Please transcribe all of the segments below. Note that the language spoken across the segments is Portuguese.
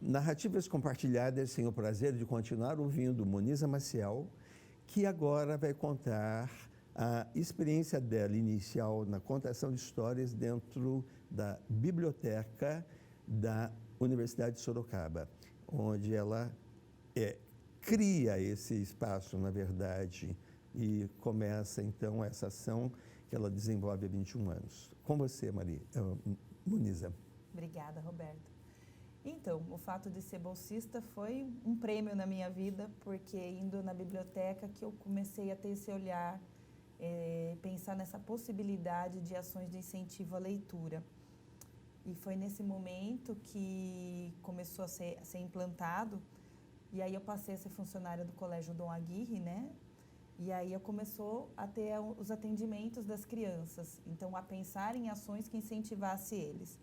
Narrativas Compartilhadas, tenho o prazer de continuar ouvindo Moniza Maciel, que agora vai contar a experiência dela inicial na contação de histórias dentro da biblioteca da Universidade de Sorocaba, onde ela cria esse espaço, na verdade, e começa então essa ação que ela desenvolve há 21 anos. Com você, Moniza. Obrigada, Roberto. Então, o fato de ser bolsista foi um prêmio na minha vida, porque indo na biblioteca que eu comecei a ter esse olhar, pensar nessa possibilidade de ações de incentivo à leitura. E foi nesse momento que começou a ser implantado, e aí eu passei a ser funcionária do Colégio Dom Aguirre, né? E aí eu começou a ter os atendimentos das crianças, então a pensar em ações que incentivassem eles.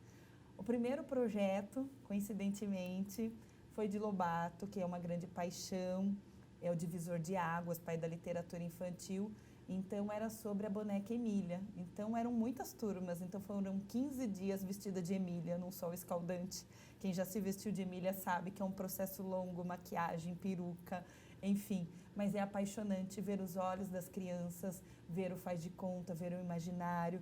O primeiro projeto, coincidentemente, foi de Lobato, que é uma grande paixão, é o divisor de águas, pai da literatura infantil. Então, era sobre a boneca Emília. Então, eram muitas turmas. Então, foram 15 dias vestida de Emília, num sol escaldante. Quem já se vestiu de Emília sabe que é um processo longo, maquiagem, peruca, enfim. Mas é apaixonante ver os olhos das crianças, ver o faz de conta, ver o imaginário,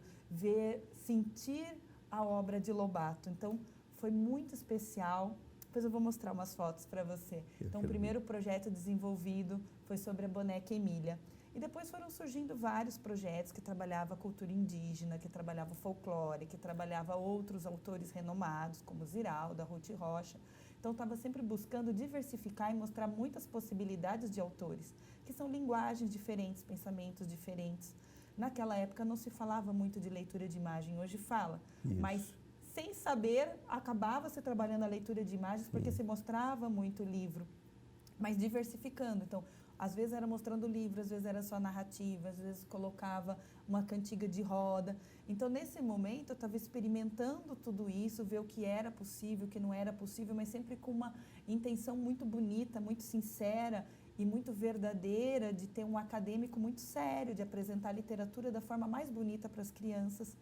sentir a obra de Lobato. Então, foi muito especial. Depois eu vou mostrar umas fotos para você. Então, o primeiro projeto desenvolvido foi sobre a boneca Emília. E depois foram surgindo vários projetos que trabalhavam a cultura indígena, que trabalhavam folclore, que trabalhavam outros autores renomados, como Ziralda, Ruth Rocha. Então, estava sempre buscando diversificar e mostrar muitas possibilidades de autores, que são linguagens diferentes, pensamentos diferentes. Naquela época não se falava muito de leitura de imagem, hoje fala, mas sem saber, acabava se trabalhando a leitura de imagens porque se mostrava muito livro, mas diversificando. Então, às vezes era mostrando livro, às vezes era só narrativa, às vezes colocava uma cantiga de roda. Então, nesse momento, eu estava experimentando tudo isso, ver o que era possível, o que não era possível, mas sempre com uma intenção muito bonita, muito sincera e muito verdadeira, de ter um acadêmico muito sério, de apresentar a literatura da forma mais bonita para as crianças.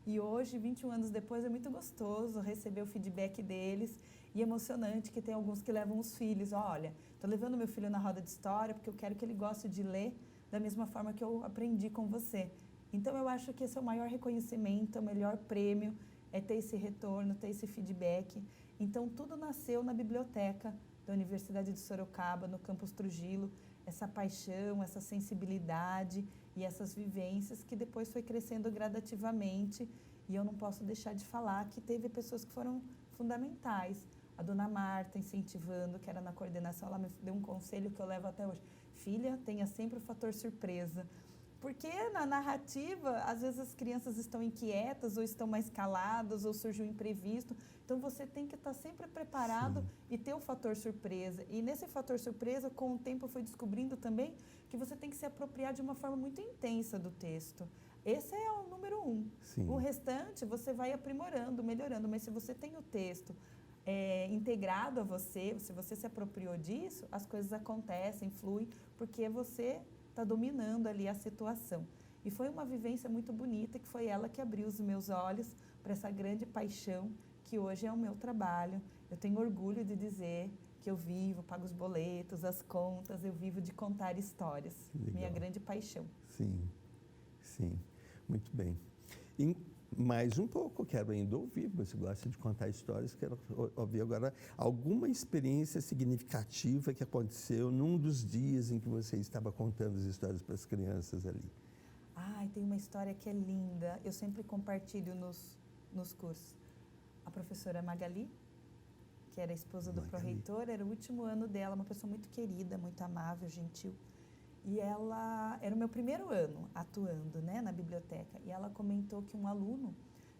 E hoje, 21 anos depois, é muito gostoso receber o feedback deles e emocionante que tem alguns que levam os filhos. Olha, estou levando meu filho na roda de história porque eu quero que ele goste de ler da mesma forma que eu aprendi com você. Então, eu acho que esse é o maior reconhecimento, o melhor prêmio, é ter esse retorno, ter esse feedback. Então, tudo nasceu na biblioteca da Universidade de Sorocaba, no campus Trujillo, essa paixão, essa sensibilidade e essas vivências que depois foi crescendo gradativamente. E eu não posso deixar de falar que teve pessoas que foram fundamentais. A dona Marta incentivando, que era na coordenação, ela me deu um conselho que eu levo até hoje. Filha, tenha sempre o fator surpresa. Porque na narrativa, às vezes as crianças estão inquietas ou estão mais caladas ou surge um imprevisto. Então, você tem que estar sempre preparado e ter o fator surpresa. E nesse fator surpresa, com o tempo, eu fui descobrindo também que você tem que se apropriar de uma forma muito intensa do texto. Esse é o número 1. O restante, você vai aprimorando, melhorando. Mas se você tem o texto integrado a você, se você se apropriou disso, as coisas acontecem, fluem, porque você está dominando ali a situação. E foi uma vivência muito bonita, que foi ela que abriu os meus olhos para essa grande paixão, que hoje é o meu trabalho. Eu tenho orgulho de dizer que eu vivo, pago os boletos, as contas, eu vivo de contar histórias. Minha grande paixão. Sim, muito bem. E mais um pouco, quero ainda ouvir, você gosta de contar histórias, quero ouvir agora alguma experiência significativa que aconteceu num dos dias em que você estava contando as histórias para as crianças ali. Tem uma história que é linda, eu sempre compartilho nos cursos. A professora Magali, que era a esposa do pró-reitor, era o último ano dela, uma pessoa muito querida, muito amável, gentil. E ela era o meu primeiro ano atuando, né, na biblioteca. E ela comentou que um aluno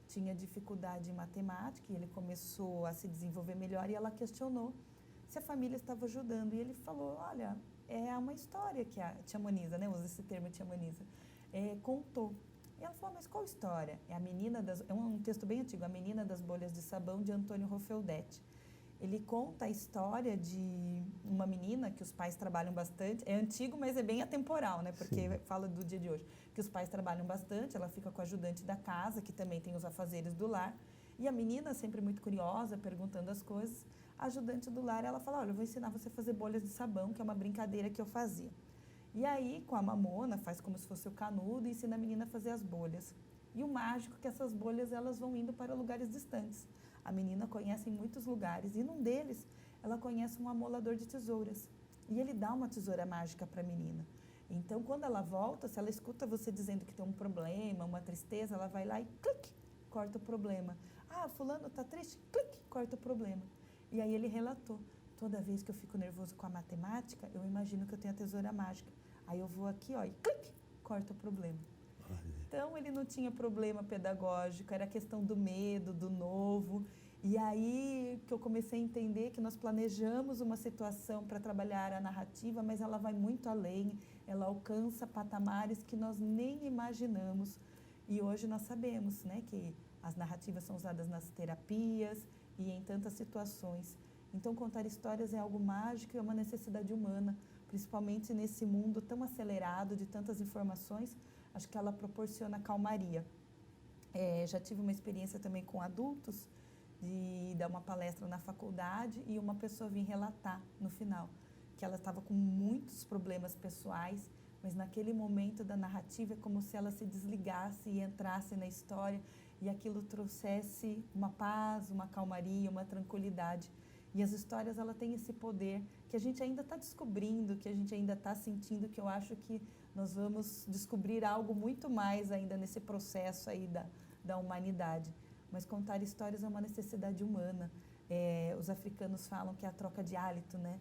tinha dificuldade em matemática e ele começou a se desenvolver melhor e ela questionou se a família estava ajudando. E ele falou, olha, é uma história que a tia Moniza, né, usa esse termo tia Moniza, contou. E ela falou, mas qual história? É um texto bem antigo, A Menina das Bolhas de Sabão, de Antônio Rofeldetti. Ele conta a história de uma menina que os pais trabalham bastante. É antigo, mas é bem atemporal, né? Porque fala do dia de hoje. Que os pais trabalham bastante, ela fica com a ajudante da casa, que também tem os afazeres do lar. E a menina, sempre muito curiosa, perguntando as coisas, a ajudante do lar, ela fala, olha, eu vou ensinar você a fazer bolhas de sabão, que é uma brincadeira que eu fazia. E aí, com a mamona, faz como se fosse o canudo e ensina a menina a fazer as bolhas. E o mágico é que essas bolhas, elas vão indo para lugares distantes. A menina conhece muitos lugares e num deles, ela conhece um amolador de tesouras. E ele dá uma tesoura mágica para a menina. Então, quando ela volta, se ela escuta você dizendo que tem um problema, uma tristeza, ela vai lá e clique, corta o problema. Ah, fulano está triste? Clique, corta o problema. E aí ele relatou, toda vez que eu fico nervoso com a matemática, eu imagino que eu tenho a tesoura mágica. Aí eu vou aqui, ó, e clique, corta o problema. Então, ele não tinha problema pedagógico, era questão do medo, do novo. E aí que eu comecei a entender que nós planejamos uma situação para trabalhar a narrativa, mas ela vai muito além, ela alcança patamares que nós nem imaginamos. E hoje nós sabemos, né, que as narrativas são usadas nas terapias e em tantas situações. Então, contar histórias é algo mágico e é uma necessidade humana, principalmente nesse mundo tão acelerado de tantas informações. Acho que ela proporciona calmaria. Já tive uma experiência também com adultos, de dar uma palestra na faculdade e uma pessoa vir relatar no final que ela estava com muitos problemas pessoais, mas naquele momento da narrativa é como se ela se desligasse e entrasse na história e aquilo trouxesse uma paz, uma calmaria, uma tranquilidade. E as histórias, ela tem esse poder que a gente ainda está descobrindo, que a gente ainda está sentindo, que eu acho que nós vamos descobrir algo muito mais ainda nesse processo aí da humanidade. Mas contar histórias é uma necessidade humana. Os africanos falam que é a troca de hálito, né?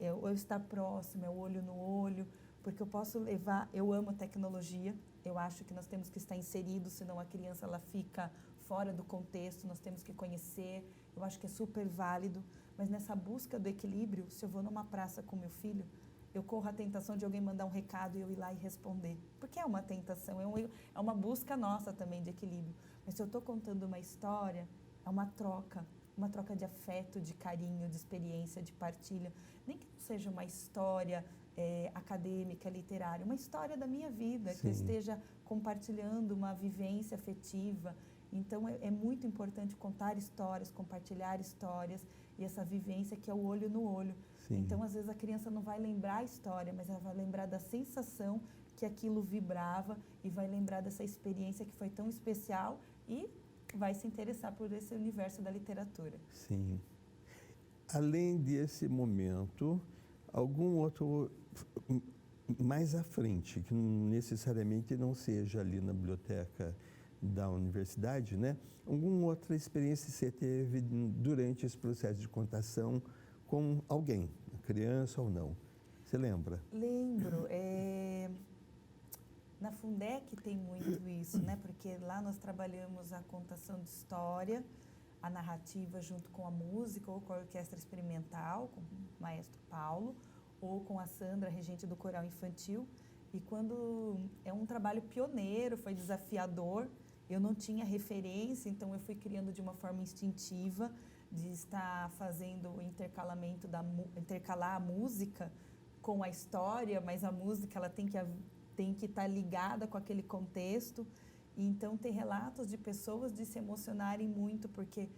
É o estar próximo, é o olho no olho, porque eu posso levar... Eu amo tecnologia, eu acho que nós temos que estar inseridos, senão a criança ela fica fora do contexto, nós temos que conhecer, eu acho que é super válido, mas nessa busca do equilíbrio, se eu vou numa praça com meu filho, eu corro a tentação de alguém mandar um recado e eu ir lá e responder, porque é uma tentação, é uma busca nossa também de equilíbrio. Mas se eu estou contando uma história, é uma troca de afeto, de carinho, de experiência, de partilha. Nem que não seja uma história acadêmica, literária, uma história da minha vida, Sim. que eu esteja compartilhando uma vivência afetiva. Então, é muito importante contar histórias, compartilhar histórias e essa vivência que é o olho no olho. Sim. Então, às vezes, a criança não vai lembrar a história, mas ela vai lembrar da sensação que aquilo vibrava e vai lembrar dessa experiência que foi tão especial e vai se interessar por esse universo da literatura. Sim. Além desse momento, algum outro mais à frente, que necessariamente não seja ali na biblioteca da universidade, né? Alguma outra experiência você teve durante esse processo de contação com alguém, criança ou não? Você lembra? Lembro. Na Fundec tem muito isso, né? Porque lá nós trabalhamos a contação de história, a narrativa junto com a música ou com a orquestra experimental, com o maestro Paulo, ou com a Sandra, regente do coral infantil. E quando é um trabalho pioneiro, foi desafiador, eu não tinha referência, então eu fui criando de uma forma instintiva, de estar fazendo o intercalar a música com a história, mas a música ela tem que estar ligada com aquele contexto. E então tem relatos de pessoas de se emocionarem muito, porque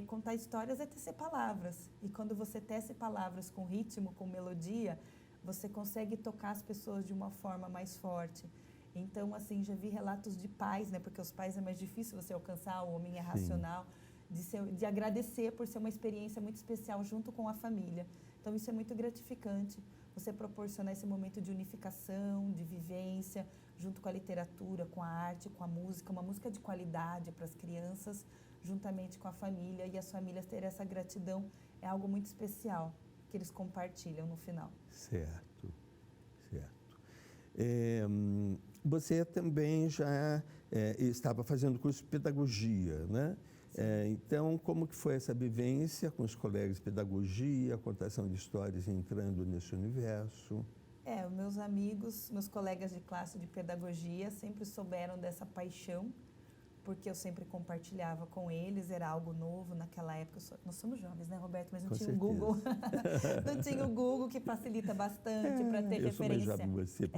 contar histórias é tecer palavras. E quando você tece palavras com ritmo, com melodia, você consegue tocar as pessoas de uma forma mais forte. Então, assim, já vi relatos de pais, né? Porque os pais é mais difícil você alcançar, o homem é racional, de agradecer por ser uma experiência muito especial junto com a família. Então, isso é muito gratificante. Você proporcionar esse momento de unificação, de vivência, junto com a literatura, com a arte, com a música, uma música de qualidade para as crianças, juntamente com a família, e as famílias terem essa gratidão é algo muito especial que eles compartilham no final. Certo, certo. Você também já estava fazendo curso de pedagogia, né? Então, como que foi essa vivência com os colegas de pedagogia, a contação de histórias entrando nesse universo? Os meus amigos, meus colegas de classe de pedagogia sempre souberam dessa paixão, porque eu sempre compartilhava com eles, era algo novo naquela época. Nós somos jovens, né, Roberto? Mas não tinha o Google. Não tinha o Google, que facilita bastante para ter referência. Eu sou mais jovem que você.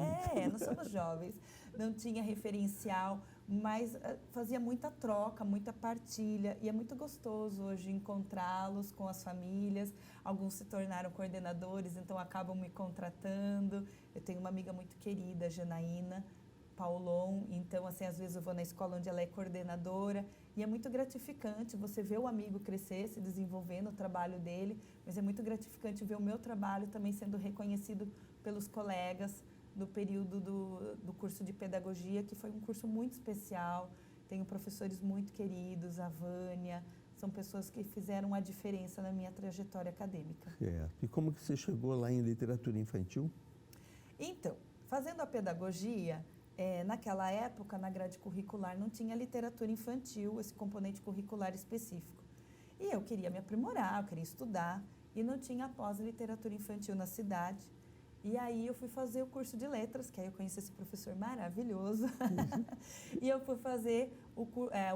Nós somos jovens. Não tinha referencial. mas fazia muita troca, muita partilha, e é muito gostoso hoje encontrá-los com as famílias. Alguns se tornaram coordenadores, então acabam me contratando. Eu tenho uma amiga muito querida, Janaína Paulon, então assim, às vezes eu vou na escola onde ela é coordenadora, e é muito gratificante você ver o amigo crescer, se desenvolver no trabalho dele, mas é muito gratificante ver o meu trabalho também sendo reconhecido pelos colegas do período do curso de pedagogia, que foi um curso muito especial. Tenho professores muito queridos, a Vânia, são pessoas que fizeram a diferença na minha trajetória acadêmica. Certo. E como que você chegou lá em literatura infantil? Então, fazendo a pedagogia, naquela época, na grade curricular, não tinha literatura infantil, esse componente curricular específico. E eu queria me aprimorar, eu queria estudar, e não tinha pós-literatura infantil na cidade. E aí eu fui fazer o curso de letras, que aí eu conheci esse professor maravilhoso. E eu fui fazer o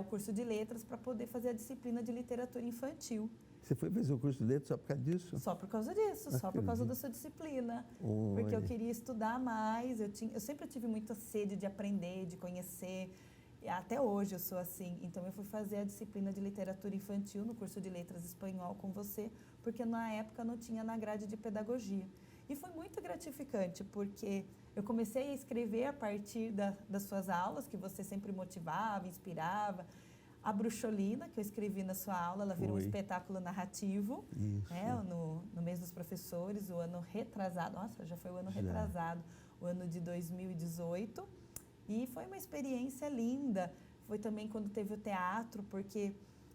curso de letras para poder fazer a disciplina de literatura infantil. Você foi fazer o curso de letras só por causa disso? Só por causa disso, só por causa da sua disciplina. Porque eu queria estudar mais, eu sempre tive muita sede de aprender, de conhecer. E até hoje eu sou assim. Então eu fui fazer a disciplina de literatura infantil no curso de letras espanhol com você, porque na época não tinha na grade de pedagogia. E foi muito gratificante, porque eu comecei a escrever a partir das suas aulas, que você sempre motivava, inspirava. A Bruxolina, que eu escrevi na sua aula, ela virou um espetáculo narrativo, né, no mês dos professores, o ano retrasado. Nossa, já foi o ano retrasado, o ano de 2018. E foi uma experiência linda. Foi também quando teve o teatro, porque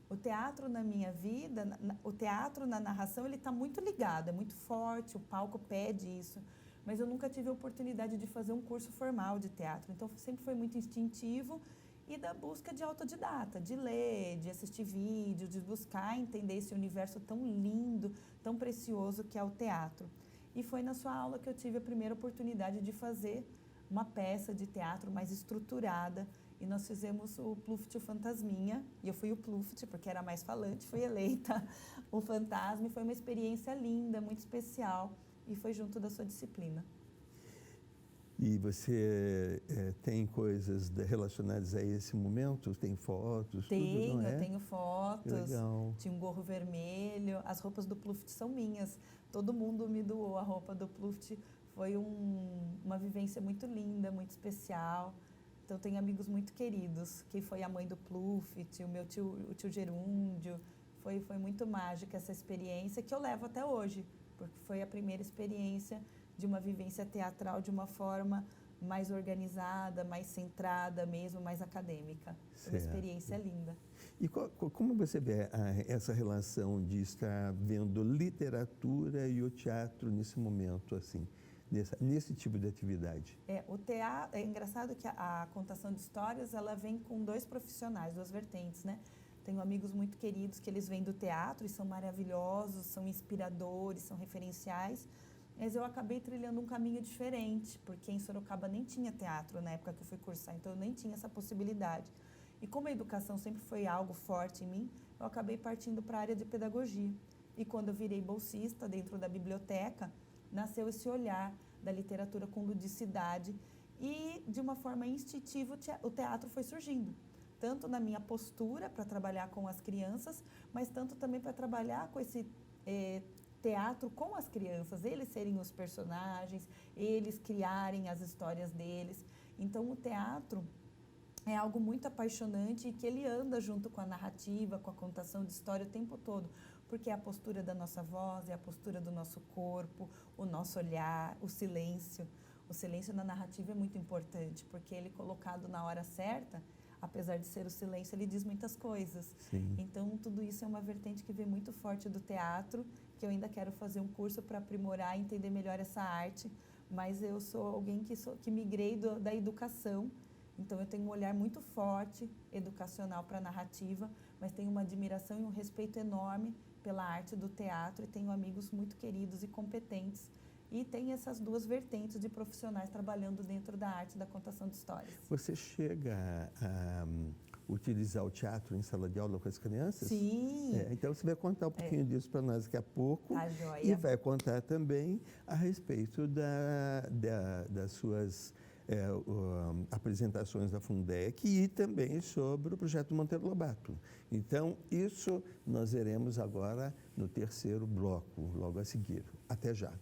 o teatro na minha vida, o teatro na narração, ele está muito ligado, é muito forte, o palco pede isso. Mas eu nunca tive a oportunidade de fazer um curso formal de teatro. Então, sempre foi muito instintivo e da busca de autodidata, de ler, de assistir vídeos, de buscar entender esse universo tão lindo, tão precioso que é o teatro. E foi na sua aula que eu tive a primeira oportunidade de fazer uma peça de teatro mais estruturada, e nós fizemos o Pluft o Fantasminha, e eu fui o Pluft, porque era mais falante, fui eleita o fantasma, e foi uma experiência linda, muito especial, e foi junto da sua disciplina. E você tem coisas relacionadas a esse momento? Tem fotos? Tenho, tudo, não é? Eu tenho fotos. Legal. Tinha um gorro vermelho. As roupas do Pluft são minhas. Todo mundo me doou a roupa do Pluft. Foi uma vivência muito linda, muito especial. Então, tenho amigos muito queridos. Quem foi a mãe do Pluft, o tio Gerúndio. Foi muito mágica essa experiência, que eu levo até hoje, porque foi a primeira experiência de uma vivência teatral de uma forma mais organizada, mais centrada mesmo, mais acadêmica. Foi uma experiência linda. E como você vê essa relação de estar vendo literatura e o teatro nesse momento, assim, nesse tipo de atividade? O teatro, é engraçado que a contação de histórias, ela vem com dois profissionais, duas vertentes, né? Tenho amigos muito queridos que eles vêm do teatro e são maravilhosos, são inspiradores, são referenciais. Mas eu acabei trilhando um caminho diferente, porque em Sorocaba nem tinha teatro na época que eu fui cursar, então eu nem tinha essa possibilidade. E como a educação sempre foi algo forte em mim, eu acabei partindo para a área de pedagogia. E quando eu virei bolsista dentro da biblioteca, nasceu esse olhar da literatura com ludicidade e, de uma forma instintiva, o teatro foi surgindo. Tanto na minha postura para trabalhar com as crianças, mas tanto também para trabalhar com esse teatro com as crianças, eles serem os personagens, eles criarem as histórias deles. Então, o teatro é algo muito apaixonante e que ele anda junto com a narrativa, com a contação de história o tempo todo, porque é a postura da nossa voz, é a postura do nosso corpo, o nosso olhar, o silêncio. O silêncio na narrativa é muito importante, porque ele colocado na hora certa, apesar de ser o silêncio, ele diz muitas coisas. Sim. Então, tudo isso é uma vertente que vem muito forte do teatro, que eu ainda quero fazer um curso para aprimorar e entender melhor essa arte, mas eu sou alguém que migrei da educação, então eu tenho um olhar muito forte, educacional para a narrativa, mas tenho uma admiração e um respeito enorme pela arte do teatro e tenho amigos muito queridos e competentes. E tem essas duas vertentes de profissionais trabalhando dentro da arte da contação de histórias. Você chega a utilizar o teatro em sala de aula com as crianças? Sim. Então, você vai contar um pouquinho disso para nós daqui a pouco. Tá joia. E vai contar também a respeito das suas apresentações da Fundec e também sobre o projeto Monteiro Lobato. Então, isso nós veremos agora no terceiro bloco, logo a seguir. Até já.